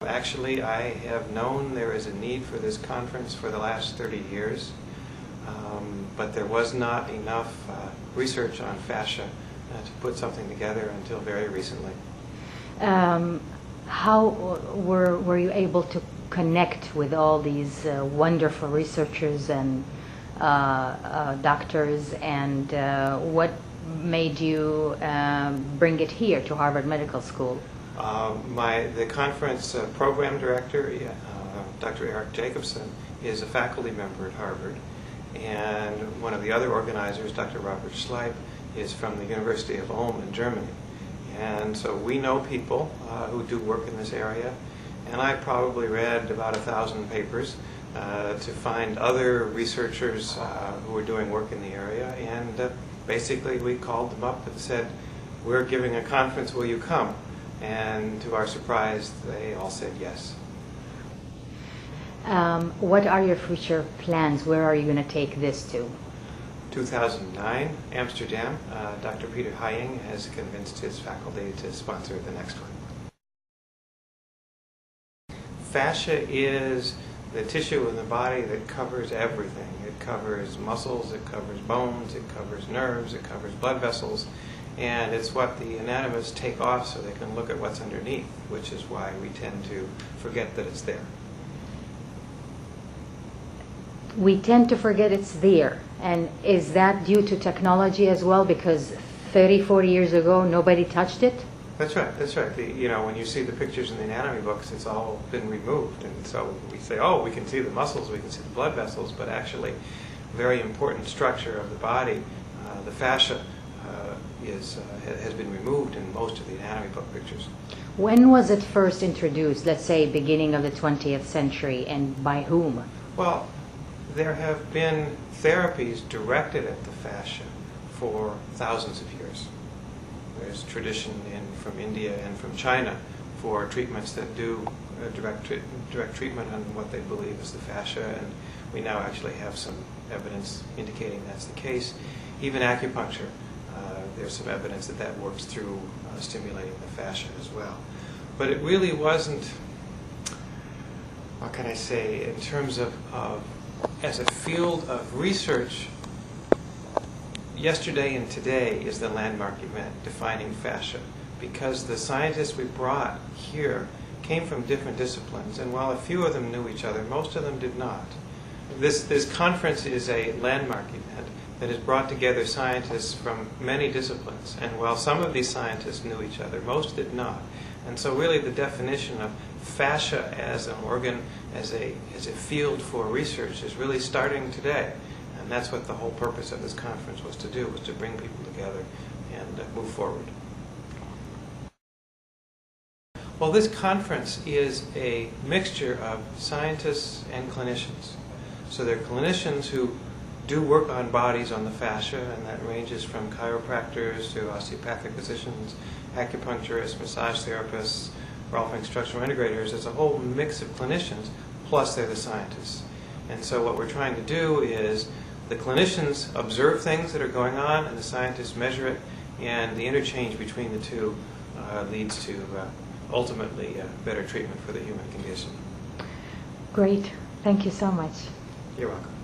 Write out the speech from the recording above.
Actually, I have known there is a need for this conference for the last 30 years, but there was not enough research on fascia to put something together until very recently. How were you able to connect with all these wonderful researchers and doctors, and what made you bring it here to Harvard Medical School? The conference program director, Dr. Eric Jacobson, is a faculty member at Harvard, and one of the other organizers, Dr. Robert Schleip, is from the University of Ulm in Germany. And so we know people who do work in this area, and I probably read about 1,000 papers to find other researchers who are doing work in the area, and basically we called them up and said, "We're giving a conference, will you come?" And to our surprise, they all said yes. What are your future plans? Where are you going to take this to? 2009, Amsterdam. Dr. Peter Hying has convinced his faculty to sponsor the next one. Fascia is the tissue in the body that covers everything. It covers muscles, it covers bones, it covers nerves, it covers blood vessels, and it's what the anatomists take off so they can look at what's underneath, which is why we tend to forget that it's there. We tend to forget it's there. And is that due to technology as well? Because 30, 40 years ago, nobody touched it? That's right, that's right. When you see the pictures in the anatomy books, it's all been removed. And so we say, oh, we can see the muscles, we can see the blood vessels, but actually, very important structure of the body, the fascia, has been removed in most of the anatomy book pictures. When was it first introduced? Let's say beginning of the 20th century, and by whom? Well, there have been therapies directed at the fascia for thousands of years. There's tradition from India and from China for treatments that do direct treatment on what they believe is the fascia, and we now actually have some evidence indicating that's the case. Even acupuncture, there's some evidence that that works through stimulating the fascia as well. But it really wasn't, what can I say, in terms of as a field of research, yesterday and today is the landmark event defining fascia, because the scientists we brought here came from different disciplines, and while a few of them knew each other, most of them did not. This conference is a landmark event that has brought together scientists from many disciplines, and while some of these scientists knew each other, most did not. And so really the definition of fascia as an organ, as a field for research is really starting today. And that's what the whole purpose of this conference was to do, was to bring people together and move forward. Well, this conference is a mixture of scientists and clinicians. So there are clinicians who do work on bodies on the fascia, and that ranges from chiropractors to osteopathic physicians, acupuncturists, massage therapists, Rolfing structural integrators. It's a whole mix of clinicians, plus they're the scientists. And so what we're trying to do is the clinicians observe things that are going on, and the scientists measure it, and the interchange between the two leads to ultimately better treatment for the human condition. Great. Thank you so much. You're welcome.